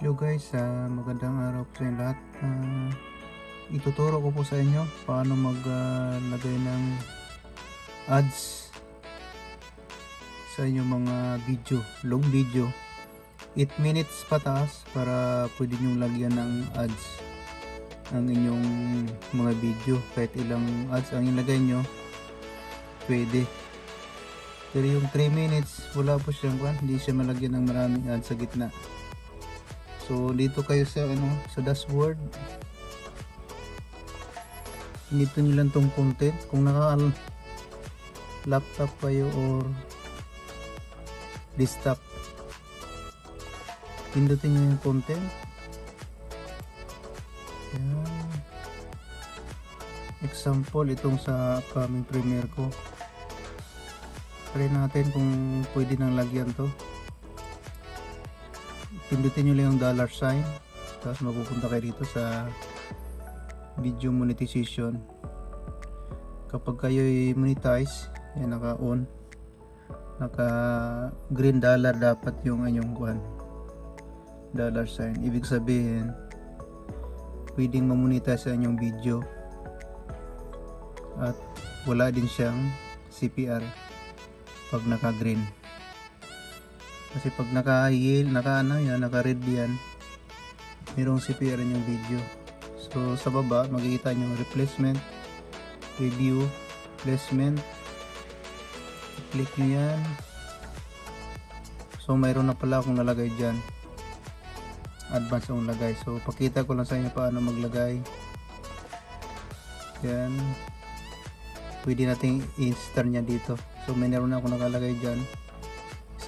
Hello guys, magandang araw po sa inyo lahat. Ituturo ko po sa inyo paano maglagay ng ads sa inyong mga video, long video, 8 minutes pataas para pwede nyo lagyan ng ads ang inyong mga video. Kahit ilang ads ang ilagay nyo, pwede. Pero yung 3 minutes, wala po siyang hindi siya malagyan ng maraming ads sa gitna. So dito kayo sa dashboard. Dito nyo lang tong content. Kung naka laptop kayo or desktop, pindutin nyo yung content. Yan. Example, itong sa upcoming premiere ko. Try natin kung pwede nang lagyan to. Pindutin nyo lang yung $sign, tapos mapupunta kayo dito sa video monetization. Kapag kayo monetize, yan, naka on, naka green dollar dapat yung anyong $sign. Ibig sabihin pwedeng mamonetize sa inyong video at wala din siyang CPR pag naka green. Kasi pag naka-red yan, mayroong CPR yung video. So sa baba makikita nyo replacement, review, placement. Click nyo yan. So mayroon na pala akong nalagay dyan, advance akong lagay. So pakita ko lang sa inyo paano maglagay yan. Pwede natin i-install nya dito. So mayroon na akong nakalagay dyan.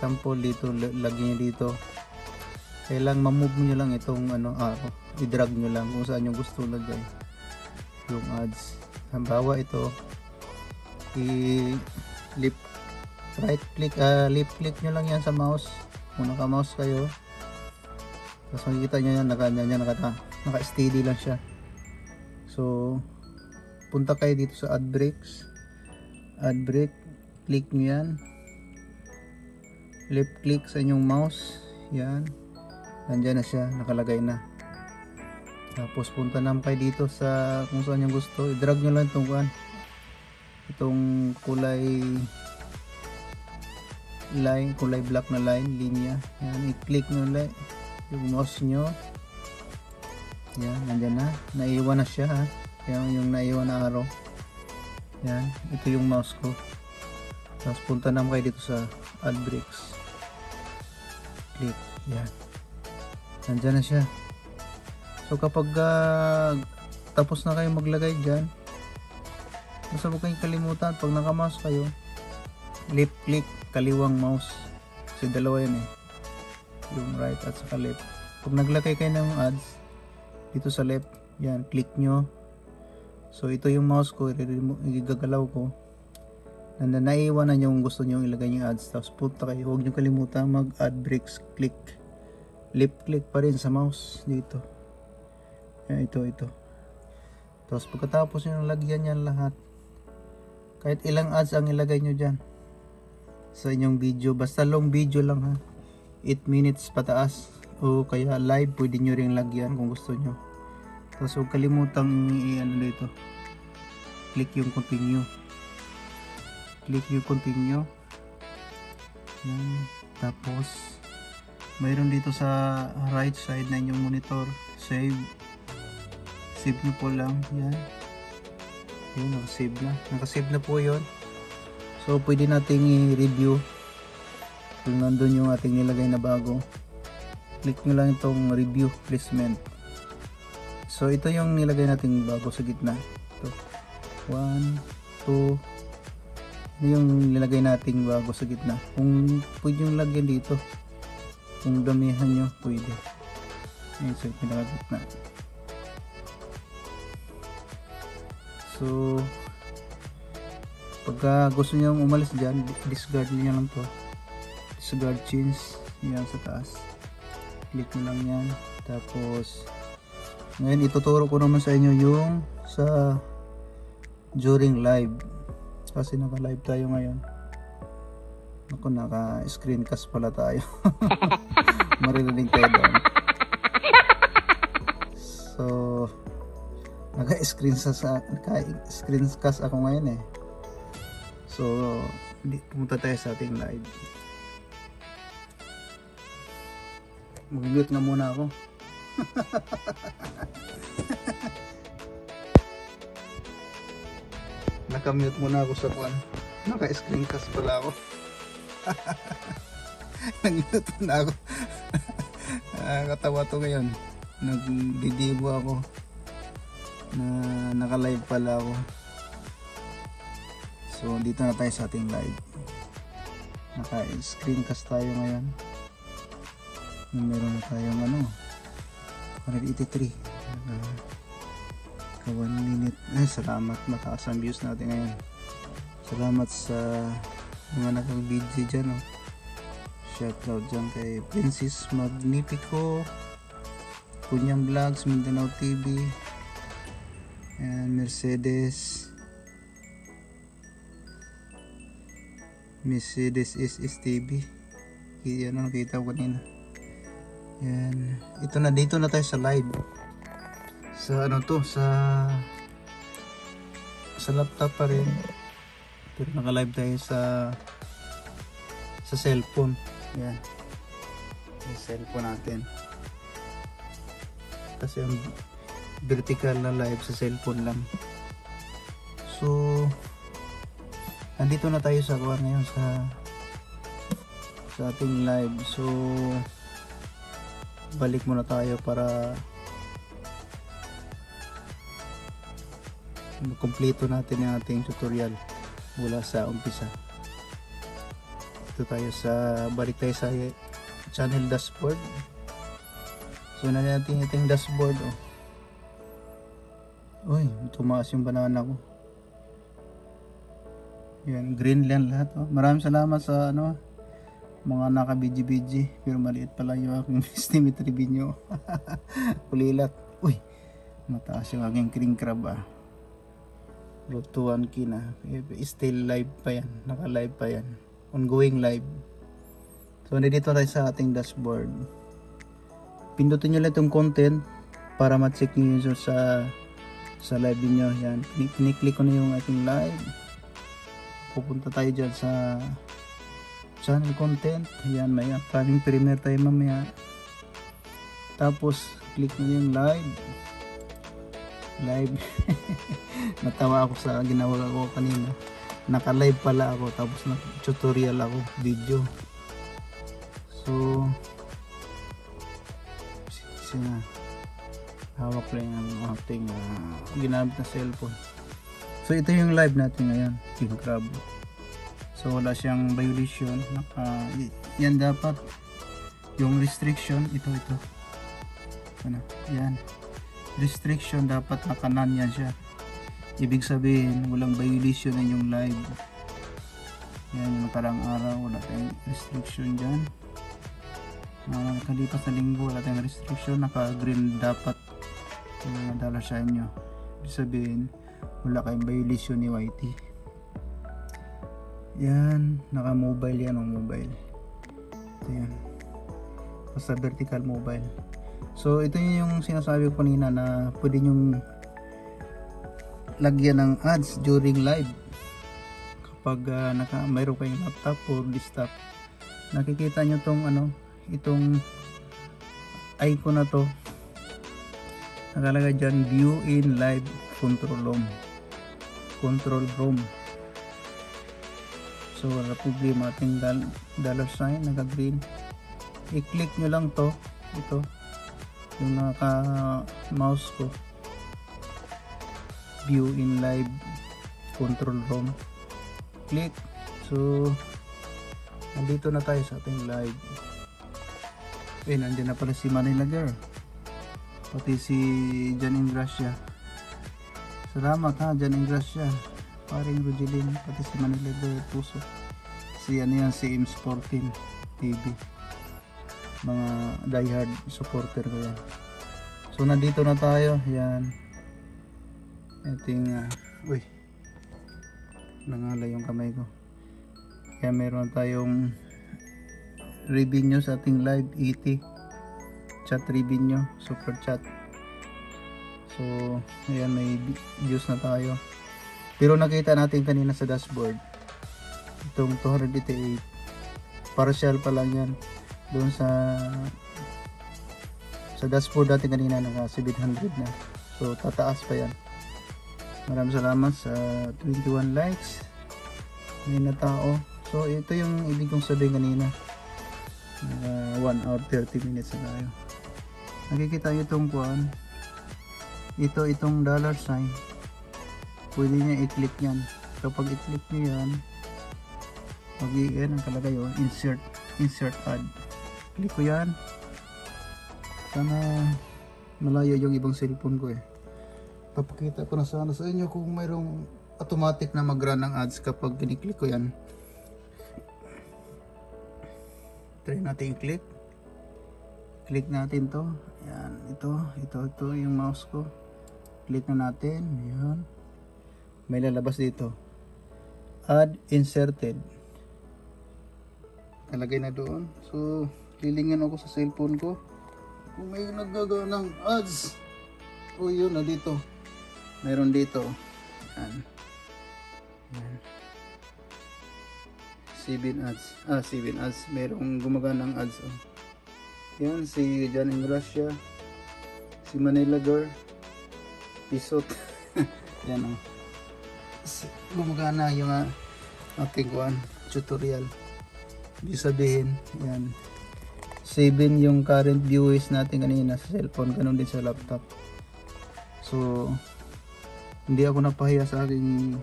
Example dito, lagyan nyo dito. Kailang ma-move nyo lang itong i-drag nyo lang kung saan nyo gusto lagay yung ads. Halimbawa ito, left click nyo lang yan sa mouse. Kung naka-mouse kayo, tapos makikita nyo yan, naka-steady lang siya. So punta kayo dito sa ad break, click nyo yan, left click sa inyong mouse, yan, nandyan na siya, nakalagay na. Tapos punta naman kayo dito sa kung saan yung gusto, i-drag nyo lang itong kulay black na linya, yan, i-click nyo ulit yung mouse nyo, yan, nandyan na, naiwan na siya ha. Yan, yung naiwan na arrow, yan, ito yung mouse ko. Tapos punta naman kayo dito sa ad breaks, click, yan, nandyan na siya. So kapag tapos na kayo maglagay dyan, basta huwag kayong kalimutan, pag naka-mouse kayo, left click, kaliwang mouse, kasi dalawa yan yung right at saka left. Pag naglagay kayo ng ads dito sa left, yan, click nyo. So ito yung mouse ko, igagalaw ko, naiwan na yung gusto nyo ilagay yung ads. Tapos punta kayo, huwag nyo kalimutan mag ad breaks, click, left click pa rin sa mouse dito, yan, ito. Tapos pagkatapos nyo lagyan yan lahat, kahit ilang ads ang ilagay nyo dyan sa inyong video, basta long video lang ha, 8 minutes pataas o kaya live, pwede nyo rin lagyan kung gusto nyo. Tapos huwag kalimutang dito, click yung continue, yan. Tapos mayroon dito sa right side na inyong monitor, save nyo po lang yan, yun, nakasave na po yun. So pwede nating i-review kung nandun yung ating nilagay na bago. Click nyo lang itong review placement. So ito yung nilagay nating bago sa gitna, ito 1, 2, ito yung nilagay nating bago sa gitna. Kung pwede yung lagyan dito, kung damihan nyo pwede, ayun, so pinakagitna. So pagka gusto nyo umalis dyan, discard nyo lang to, discard change, yan sa taas, click nyo lang yan. Tapos ngayon ituturo ko naman sa inyo yung sa during live, kasi naka live tayo ngayon. Ako, naka screencast pala tayo. Maririnig tayo doon. So naka-screencast ako ngayon eh. So pumunta tayo sa ating live. Mag-mute na muna ako. Naka-mute muna ako sa kwan. Naka-screencast pala ako. Nag-mute na ako. Katawa to ngayon. Nagdidibo ako na naka-live pala ako. So dito na tayo sa ating live. Naka-screencast tayo ngayon. Meron na tayong 183 ka 1 minute. Ay, salamat, mataas ang views natin ngayon. Salamat sa mga nakag-video dyan. Shout out dyan kay Princess Magnifico, Kunyang Vlogs, Mindanao TV, and Mercedes SSTV. Yan ang nakita ko kanina. Yan. Ito na, dito na tayo sa live. Sa sa laptop pa rin. Pero naka-live tayo sa cellphone. Yan. Yung cellphone natin. Kasi ang vertical na live sa cellphone lang. So andito na tayo sa kuha ngayon sa ating live. So balik muna tayo para kumpleto natin yung ating tutorial mula sa umpisa. Ito tayo balik tayo sa channel dashboard. So na natin yung dashboard. Uy, tumaas yung banana ko. Yan, green lang lahat. Maraming salamat sa mga naka-BG pero maliit pala yung aking estimate revenue. Kulilat. Uy, mataas yung aking king crab Road to 1K na. Still live pa yan. Naka-live pa yan. Ongoing live. So nandito tayo sa ating dashboard. Pindutin nyo lang itong content para ma-check nyo yun sa live nyo. Yan. Piniklik ko na yung ating live. Pupunta tayo dyan sa channel content. Yan, may upcoming premiere tayo mamaya. Tapos click nyo yung live. Natawa ako sa ginawa ko kanina. Naka-live pala ako, tapos tutorial ako, video. So hawak lang ang ating ginamit na cellphone. So ito yung live natin ngayon, King Crab. So wala siyang violation. Yan dapat yung restriction, ito. Yan. Restriction dapat nakanan yan siya. Ibig sabihin walang violation na yung live. Yan, yung parang araw wala tayong restriction dyan. Kalipas na linggo wala tayong restriction. Naka green dapat yung dollar sign nyo. Ibig sabihin wala kayong violation ni YT. Yan, naka mobile yan mobile. Ito yan. Basta vertical mobile. So ito yung sinasabi ko kanina na pwede nyong lagyan ng ads during live. Kapag mayroon kayong laptop or desktop, nakikita nyo itong icon na to, nakalagay dyan view in live control room. So wala problema, ating dollar sign naka green, i-click nyo lang ito yung naka mouse ko, view in live control room, click. So nandito na tayo sa ating live. Nandiyan na pala si Manila Girl, pati si Jan Ingracia. Salamat Jan Ingracia, paring Rujelin, pati si Manila Girl Puso, si M14 TV, mga diehard supporter ko yan. So nandito na tayo. Yan, ating nangalay yung kamay ko. Kaya meron tayong revenue sa ating live, 80 chat revenue, super chat. So ayan, may views na tayo. Pero nakita natin kanina sa dashboard itong 288 partial pa lang yan. Doon sa dashboard natin kanina naka 700 na. So tataas pa yan. Maraming salamat sa 21 likes. May na tao. So ito yung ibig kong sabihin kanina. 1 hour 30 minutes na tayo. Nakikita nyo itong kuhan. Itong dollar sign. Pwede nyo i-click yan. Kapag i-click nyo yan, mag-i-en ang kalagay yun, insert ad. Click ko yan. Sana malayo yung ibang cellphone ko eh. Papakita ko na sana sa inyo kung mayroong automatic na mag-run ng ads kapag kiniklik ko yan. Try natin i-click. Click natin to. Ayan, ito yung mouse ko. Click na natin. Ayan. May lalabas dito. Add inserted. Kalagay na doon. So, lilingan ako sa cellphone ko. Kung may naggagawa ng ads. O yun na dito. Mayroon dito. Ayan. Ayan. 7 ads. Mayroong gumagana ng ads. Oh. Yan, si John Ingracia. Si Manila Girl. Pisot. Yan oh. Gumagana yung ating tutorial. Ibig sabihin, yan. 7 yung current viewers natin kanina sa cellphone. Ganun din sa laptop. So, hindi ako napahiya sa aking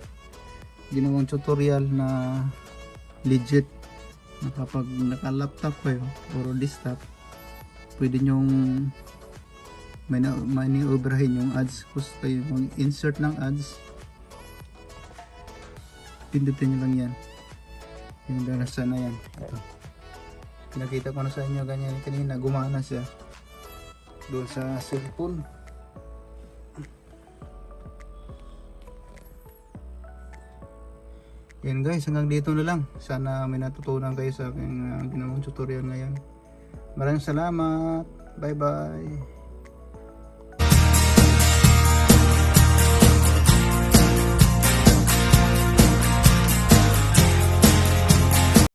ginawang tutorial na legit na kapag naka-laptop kayo or desktop, pwede nyong maniobrahin yung ads. Gusto kayo mag-insert ng ads, pindutin nyo lang yan, yung darasa na yan. Ito, pinakita ko na sa inyo ganyan kanina, gumana siya doon sa cellphone. Yan guys, hanggang dito na lang. Sana may natutunan kayo sa aking ginawang tutorial ngayon. Maraming salamat. Bye bye.